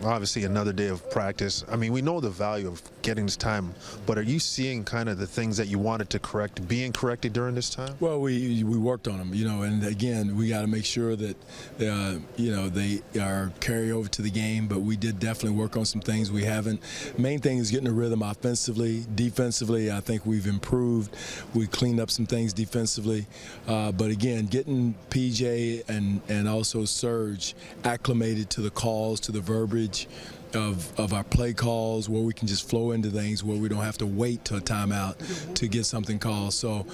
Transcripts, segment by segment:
obviously another day of practice. I mean, we know the value of getting this time, but are you seeing kind of the things that you wanted to correct being corrected during this time? Well, we worked on them, and again, we got to make sure that, they are carry over to the game, but we did definitely work on some things we haven't. Main thing is getting a rhythm offensively. Defensively, I think we've improved. We cleaned up some things defensively, but again, getting PJ and also Serge acclimated to the calls, to the verbiage of our play calls, where we can just flow into things, where we don't have to wait till a timeout to get something called. So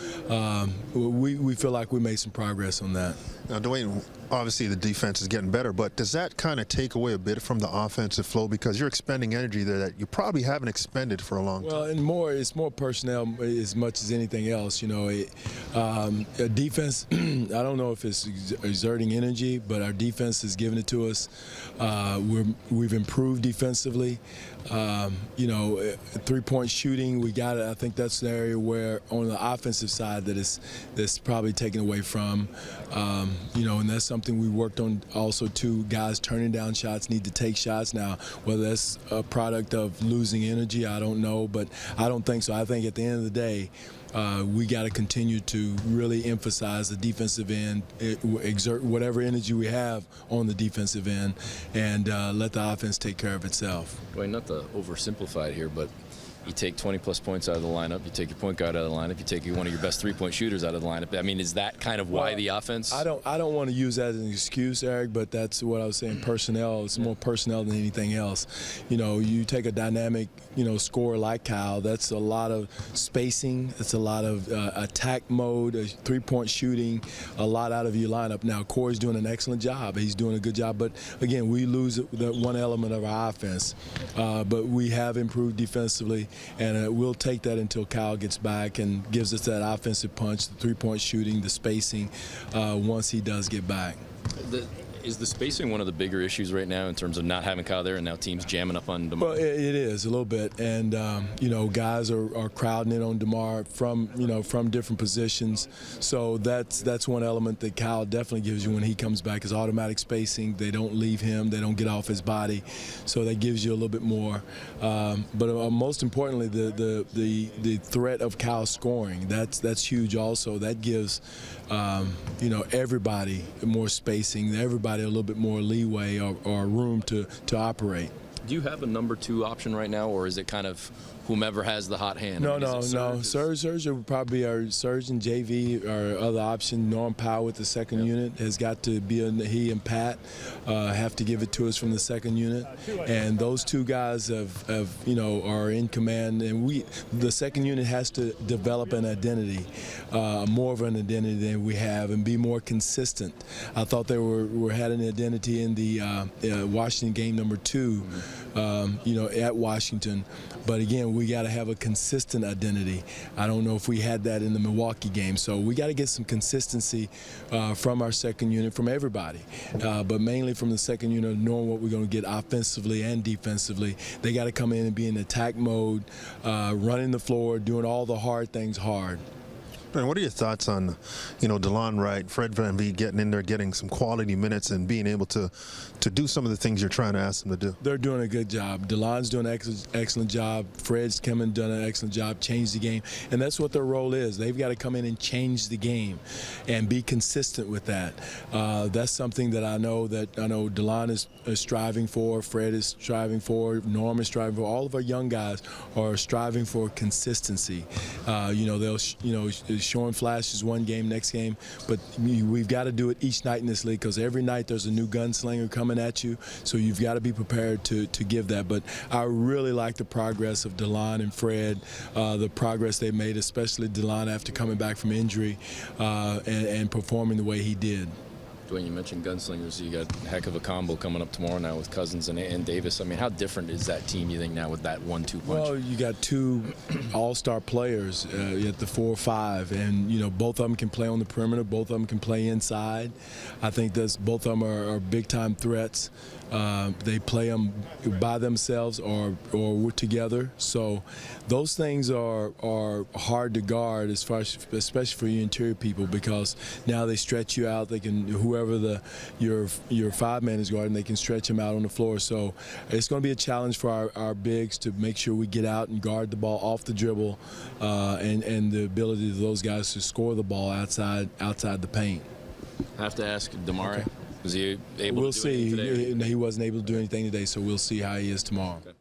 we feel like we made some progress on that. Now, Dwane, obviously the defense is getting better, but does that kind of take away a bit from the offensive flow, because you're expending energy there that you probably haven't expended for a long time? Well, and it's more personnel as much as anything else. A defense, I don't know if it's exerting energy, but our defense is giving it to us. We've improved defensively. Three-point shooting, we got it. I think that's the area where on the offensive side that's probably taken away from. And that's something we worked on also too. Guys turning down shots, need to take shots now. Whether that's a product of losing energy, I don't know, but I don't think so. I think at the end of the day, we got to continue to really emphasize the defensive end, exert whatever energy we have on the defensive end, and let the offense take care of itself. Dwane, not to oversimplify it here, but you take 20-plus points out of the lineup, you take your point guard out of the lineup, you take one of your best three-point shooters out of the lineup. I mean, is that kind of why the offense? I don't want to use that as an excuse, Eric, but that's what I was saying. Personnel, it's more personnel than anything else. You take a dynamic, scorer like Kyle, that's a lot of spacing, it's a lot of attack mode, three-point shooting, a lot out of your lineup. Now, Corey's doing an excellent job. He's doing a good job, but again, we lose that one element of our offense. But we have improved defensively. And we'll take that until Kyle gets back and gives us that offensive punch, the three-point shooting, the spacing, once he does get back. Is the spacing one of the bigger issues right now in terms of not having Kyle there and now teams jamming up on DeMar? Well, it is a little bit, and guys are crowding in on DeMar from different positions. So that's one element that Kyle definitely gives you when he comes back is automatic spacing. They don't leave him, they don't get off his body, so that gives you a little bit more. But most importantly, the threat of Kyle scoring, that's huge also. That gives everybody more spacing, everybody a little bit more leeway or room to operate. Do you have a number 2 option right now, or is it kind of whomever has the hot hand? No. Serge would probably be our Serge and JV, our other option. Norm Powell with the second unit has got to be he and Pat have to give it to us from the second unit, and those two guys are in command. And the second unit has to develop an identity, more of an identity than we have, and be more consistent. I thought they had an identity in the Washington game number 2, at Washington. But again, we got to have a consistent identity. I don't know if we had that in the Milwaukee game. So we got to get some consistency from our second unit, from everybody, but mainly from the second unit, knowing what we're going to get offensively and defensively. They got to come in and be in attack mode, running the floor, doing all the hard things hard. And what are your thoughts on, DeLon Wright, Fred VanVleet getting in there, getting some quality minutes and being able to do some of the things you're trying to ask them to do? They're doing a good job. DeLon's doing an excellent job. Fred's come and done an excellent job, changed the game. And that's what their role is. They've got to come in and change the game and be consistent with that. That's something that I know DeLon is striving for, Fred is striving for, Norm is striving for. All of our young guys are striving for consistency. They'll, showing flashes one game, next game, but we've got to do it each night in this league, because every night there's a new gunslinger coming at you, so you've got to be prepared to give that. But I really like the progress of DeLon and Fred, the progress they made, especially DeLon after coming back from injury and performing the way he did. Dwane, you mentioned gunslingers. You got a heck of a combo coming up tomorrow now with Cousins and Davis. I mean, how different is that team, you think, now with that 1-2 punch? Well, you got 2 all-star players at the 4 or 5, and both of them can play on the perimeter. Both of them can play inside. I think both of them are big-time threats. They play them by themselves or together. So those things are hard to guard, especially for your interior people, because now they stretch you out. They can, whoever your five-man is guarding, they can stretch him out on the floor. So it's going to be a challenge for our bigs to make sure we get out and guard the ball off the dribble, and the ability of those guys to score the ball outside the paint. I have to ask Damari. Okay. Was he able We'll to do anything see. today? He wasn't able to do anything today, so we'll see how he is tomorrow. Okay.